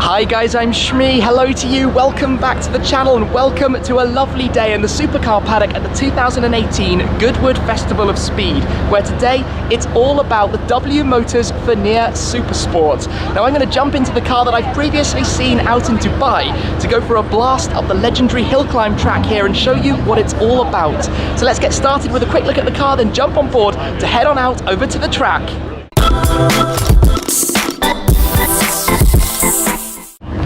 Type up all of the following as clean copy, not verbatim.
Hi guys, I'm Shmi. Hello to you. Welcome back to the channel and welcome to a lovely day in the supercar paddock at the 2018 Goodwood Festival of Speed, where today it's all about the W Motors FENYR SUPERSPORT. Now I'm going to jump into the car that I've previously seen out in Dubai to go for a blast up the legendary hill climb track here and show you what it's all about. So let's get started with a quick look at the car, then jump on board to head on out over to the track.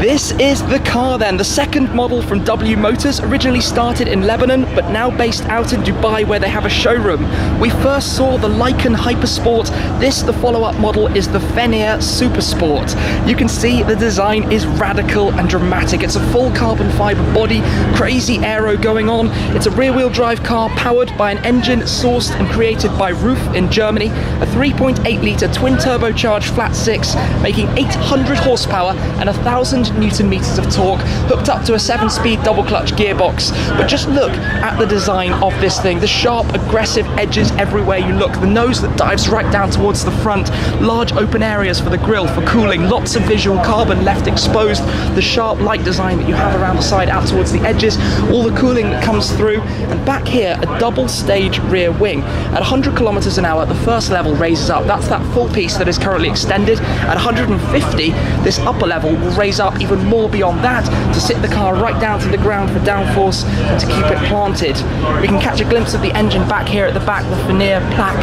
This is the car then, the second model from W Motors, originally started in Lebanon, but now based out in Dubai where they have a showroom. We first saw the Lykan Hypersport. This, the follow-up model, is the FENYR SUPERSPORT. You can see the design is radical and dramatic. It's a full carbon fiber body, crazy aero going on. It's a rear-wheel drive car powered by an engine sourced and created by Roof in Germany, a 3.8 litre twin turbocharged flat six, making 800 horsepower and 1,000 Newton meters of torque, hooked up to a 7-speed double clutch gearbox. But just look at the design of this thing, the sharp aggressive edges everywhere you look, the nose that dives right down towards the front, large open areas for the grille for cooling, lots of visual carbon left exposed, the sharp light design that you have around the side out towards the edges, all the cooling that comes through, and back here a double stage rear wing. At 100 kilometers an hour the first level raises up, that's that full piece that is currently extended. At 150 this upper level will raise up even more beyond that to sit the car right down to the ground for downforce and to keep it planted. We can catch a glimpse of the engine back here at the back, the FENYR plaque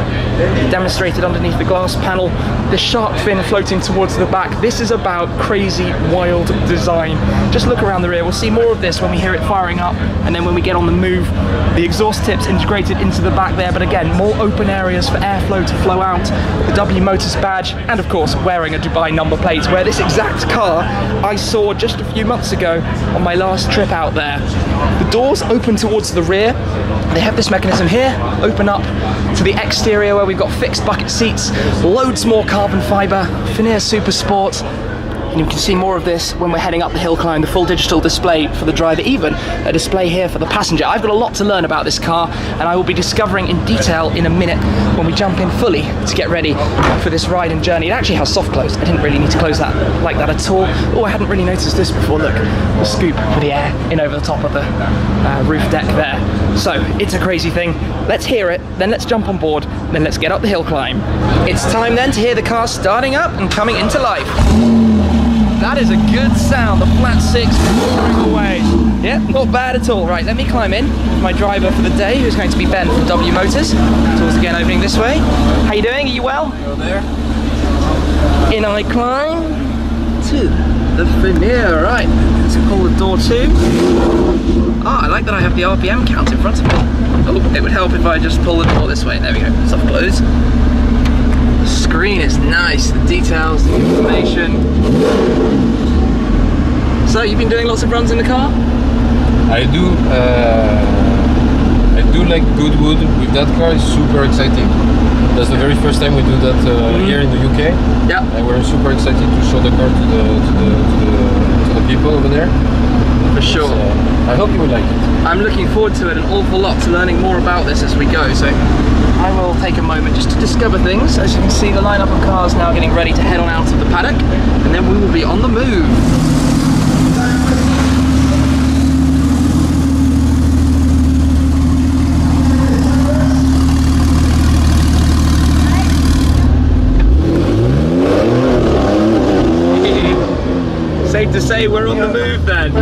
demonstrated underneath the glass panel, the shark fin floating towards the back. This is about crazy, wild design. Just look around the rear, we'll see more of this when we hear it firing up, and then when we get on the move, the exhaust tips integrated into the back there, but again, more open areas for airflow to flow out, the W Motors badge, and of course, wearing a Dubai number plate, where this exact car I saw just a few months ago on my last trip out there. The doors open towards the rear. They have this mechanism here, open up to the exterior where we've got fixed bucket seats, loads more carbon fiber, FENYR SUPERSPORT. And you can see more of this when we're heading up the hill climb, the full digital display for the driver, even a display here for the passenger. I've got a lot to learn about this car, and I will be discovering in detail in a minute when we jump in fully to get ready for this ride and journey. It actually has soft close. I didn't really need to close that like that at all. Oh, I hadn't really noticed this before. Look, the scoop for the air in over the top of the roof deck there. So it's a crazy thing. Let's hear it, then let's jump on board, then let's get up the hill climb. It's time then to hear the car starting up and coming into life. That is a good sound, the flat six roaring away. Yeah, not bad at all. Right, let me climb in. My driver for the day, who's going to be Ben from W Motors. Doors again opening this way. How you doing? Are you well? Hello there. In I climb to the FENYR. Right, let's pull the door to. Ah, I like that I have the RPM count in front of me. Oh, it would help if I just pull the door this way. There we go, soft close. Screen is nice, the details, the information. So you've been doing lots of runs in the car? I do like Goodwood with that car. It's super exciting. That's the very first time we do that here in the UK. Yeah. And we're super excited to show the car to the people over there. For sure. I hope you will like it. I'm looking forward to it an awful lot, to learning more about this as we go. So I will take a moment just to discover things. As you can see, the lineup of cars now getting ready to head on out of the paddock, and then we will be on the move. Safe to say we're on the move then.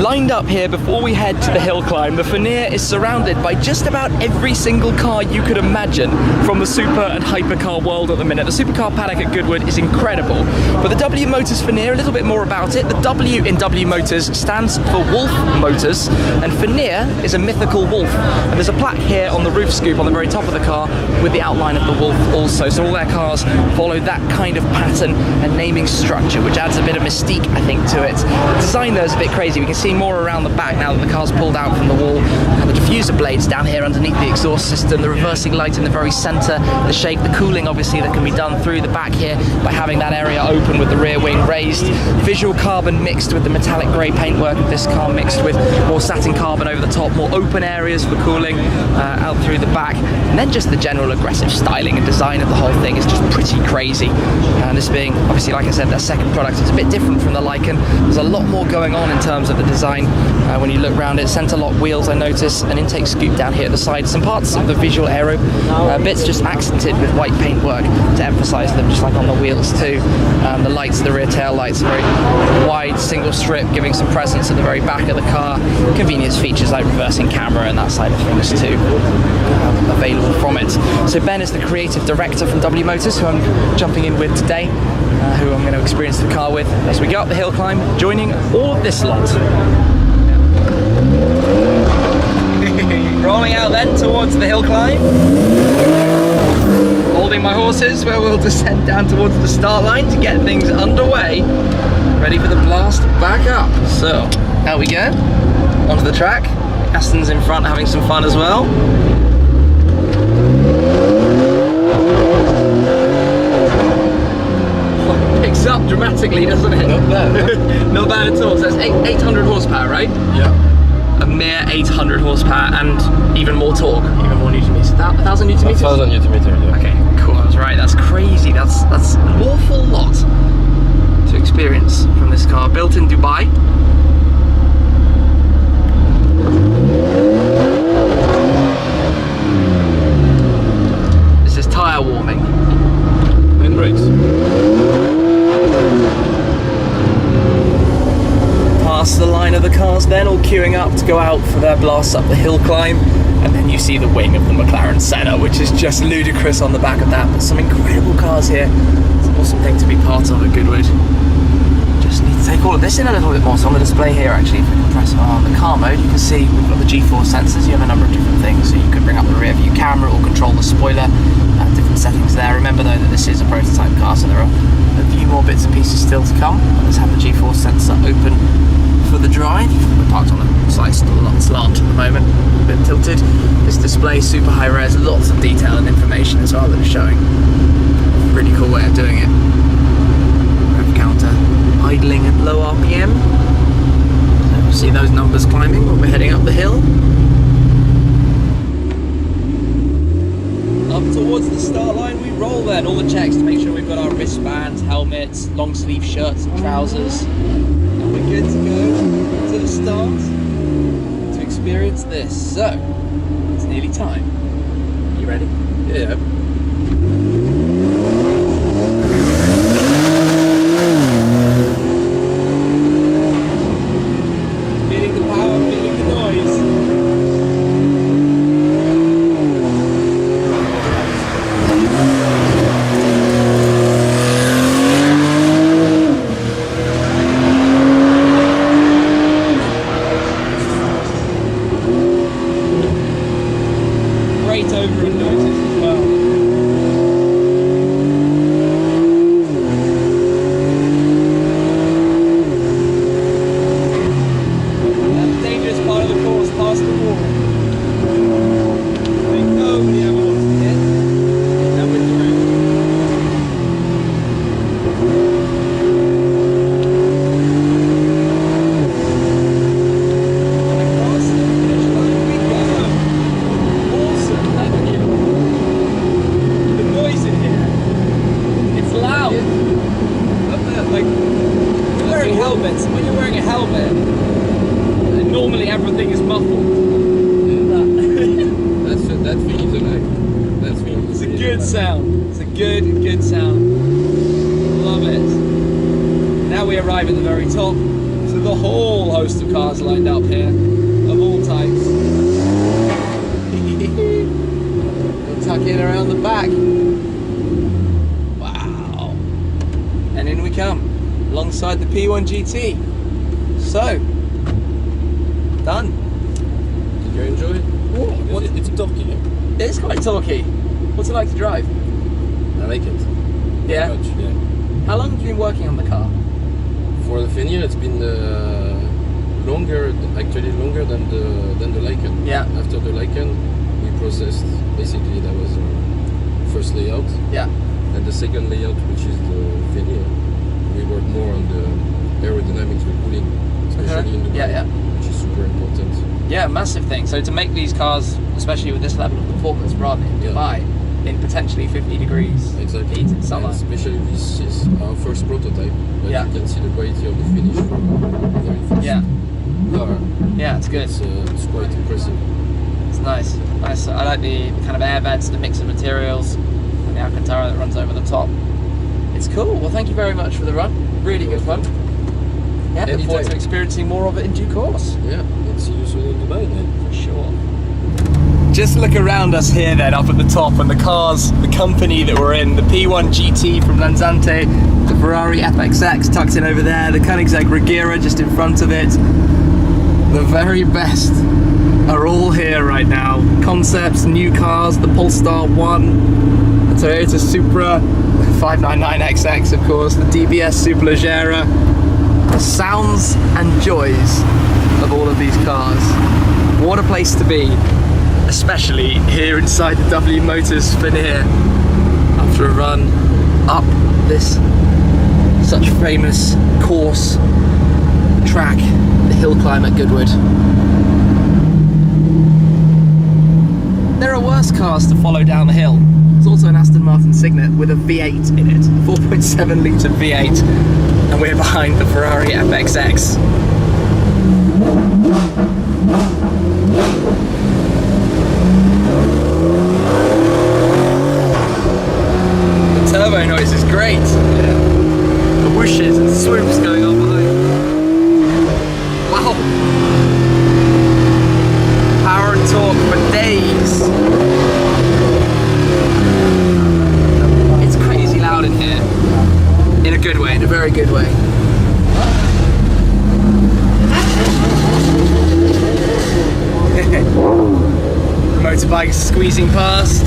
Lined up here before we head to the hill climb, the FENYR is surrounded by just about every single car you could imagine from the super and hypercar world at the minute. The supercar paddock at Goodwood is incredible. But the W Motors FENYR, a little bit more about it. The W in W Motors stands for Wolf Motors, and FENYR is a mythical wolf. And there's a plaque here on the roof scoop on the very top of the car with the outline of the wolf also. So all their cars follow that kind of pattern and naming structure, which adds a bit of mystique, I think, to it. The design there is a bit crazy. We can see see more around the back now that the car's pulled out from the wall. And the diffuser blades down here underneath the exhaust system, the reversing light in the very center, the shape, the cooling obviously that can be done through the back here by having that area open with the rear wing raised. Visual carbon mixed with the metallic grey paintwork of this car, mixed with more satin carbon over the top, more open areas for cooling out through the back. And then just the general aggressive styling and design of the whole thing is just pretty crazy. And this being, obviously, like I said, their second product, it's a bit different from the Lycan. There's a lot more going on in terms of the design. When you look around it, center lock wheels, I notice, an intake scoop down here at the side. Some parts of the visual aero bits just accented with white paintwork to emphasize them, just like on the wheels too. The lights, the rear tail lights, very wide single strip, giving some presence at the very back of the car. Convenience features like reversing camera and that side of things too, available from it. So Ben is the creative director from W Motors, who I'm jumping in with today, who I'm going to experience the car with as we go up the hill climb, joining all of this lot. Rolling out then towards the hill climb, holding my horses where we'll descend down towards the start line to get things underway, ready for the blast back up. So out we go, onto the track. Aston's in front having some fun as well. Picks up dramatically, doesn't it? Not bad. Not bad at all. So it's 800 horsepower, right? Yeah. A mere 800 horsepower and even more torque, even more newton meters. 1,000 newton meters? 1,000 newton meters, yeah. Okay, cool, I was right. That's crazy. That's an awful lot to experience from this car. Built in Dubai. This is tyre warming. And brakes. Past the line of the cars then, all queuing up to go out for their blasts up the hill climb, and then you see the wing of the McLaren Senna, which is just ludicrous on the back of that, but some incredible cars here. It's an awesome thing to be part of at Goodwood. Just need to take all of this in a little bit more. So on the display here, actually, if we can press on the car mode, you can see we've got the G-force sensors. You have a number of different things, so you could bring up the rear view camera or control the spoiler, different settings there. Remember though that this is a prototype car, so there are a few more bits and pieces still to come. Let's have the G-force sensor open for the drive. We're parked on a slight slant at the moment, a bit tilted. This display is super high res, lots of detail and information as well that is showing. Really cool way of doing it. Rev counter idling at low RPM. So we'll see those numbers climbing when we're heading up the hill. Up towards the start line we roll then, all the checks to make sure we've got our wristbands, helmets, long sleeve shirts and trousers. And we're good to go to the start to experience this. So, it's nearly time. You ready? Yeah. Feeling the power, feeling the noise. Good sound. Love it. Now we arrive at the very top. So the whole host of cars lined up here, of all types. We'll tuck in around the back. Wow. And in we come, alongside the P1 GT. So, done. Did you enjoy it? It's torquey. It's quite torquey. What's it like to drive? I like it. Yeah? Much, yeah. How long have you been working on the car? For the FENYR, it's been longer, actually longer than the Lycan. Yeah. After the Lycan, we processed, basically that was our first layout. Yeah. And the second layout, which is the FENYR, we work more on the aerodynamics with cooling, especially in Dubai, which is super important. Yeah, massive thing. So to make these cars, especially with this level of performance, run in Dubai in potentially 50 degrees exactly. heat in summer. And especially this is our first prototype, but you can see the quality of the finish from the very first car. Yeah, it's good. It's quite impressive. It's nice. Nice. I like the kind of air vents, the mix of materials, and the Alcantara that runs over the top. It's cool. Well, thank you very much for the run. Really good fun. Yeah, look forward to experiencing more of it in due course. Yeah, and see you soon in Dubai then. For sure. Just look around us here then, up at the top, and the cars, the company that we're in, the P1 GT from Lanzante, the Ferrari FXX tucked in over there, the Koenigsegg Regera just in front of it. The very best are all here right now. Concepts, new cars, the Polestar 1, the Toyota Supra, 599XX of course, the DBS Superleggera. The sounds and joys of all of these cars. What a place to be. Especially here inside the W Motors FENYR after a run up this such famous course track, the hill climb at Goodwood. There are worse cars to follow down the hill. There's also an Aston Martin Signet with a V8 in it, 4.7 litre V8, and we're behind the Ferrari FXX. Turbo noise is great. The whooshes and swoops going on behind. Wow. Power and torque for days. It's crazy loud in here. In a good way, in a very good way. Motorbikes squeezing past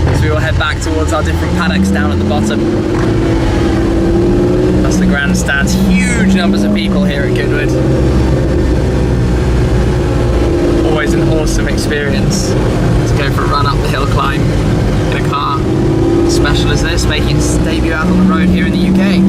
as we will head back towards our different paddocks down at the bottom. That's the grandstands. Huge numbers of people here at Goodwood. Always an awesome experience to go for a run up the hill climb in a car as special as this, making its debut out on the road here in the UK.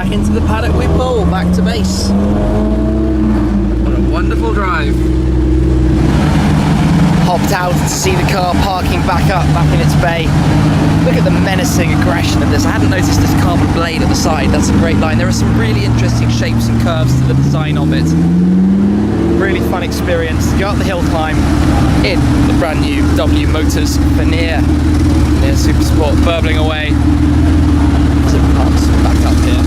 Into the paddock we pull, back to base. What a wonderful drive. Hopped out to see the car parking back up, back in its bay. Look at the menacing aggression of this. I hadn't noticed this carbon blade at the side. That's a great line. There are some really interesting shapes and curves to the design of it. Really fun experience. Go up the hill climb in the brand new W Motors FENYR SUPERSPORT, burbling away. Back up here.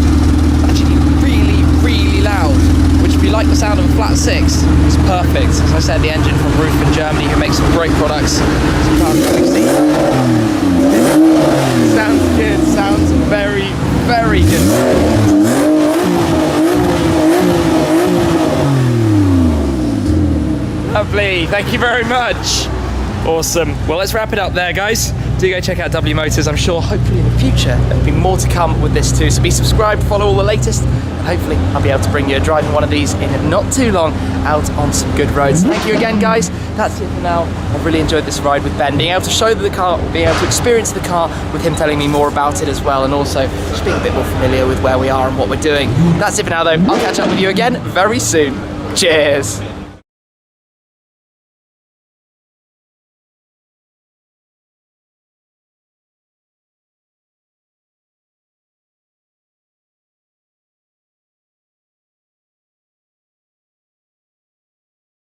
Actually really loud, which if you like the sound of a flat 6, is perfect. As I said, the engine from Roof in Germany, who makes some great products. Sounds good, sounds very good. Lovely, thank you very much. Awesome. Well, let's wrap it up there, guys. Do go check out W Motors. I'm sure hopefully in the future there'll be more to come with this too. So be subscribed, follow all the latest, and hopefully I'll be able to bring you a driving one of these in not too long out on some good roads. Thank you again, guys. That's it for now. I've really enjoyed this ride with Ben, being able to show the car, being able to experience the car with him telling me more about it as well, and also just being a bit more familiar with where we are and what we're doing. That's it for now though. I'll catch up with you again very soon. Cheers.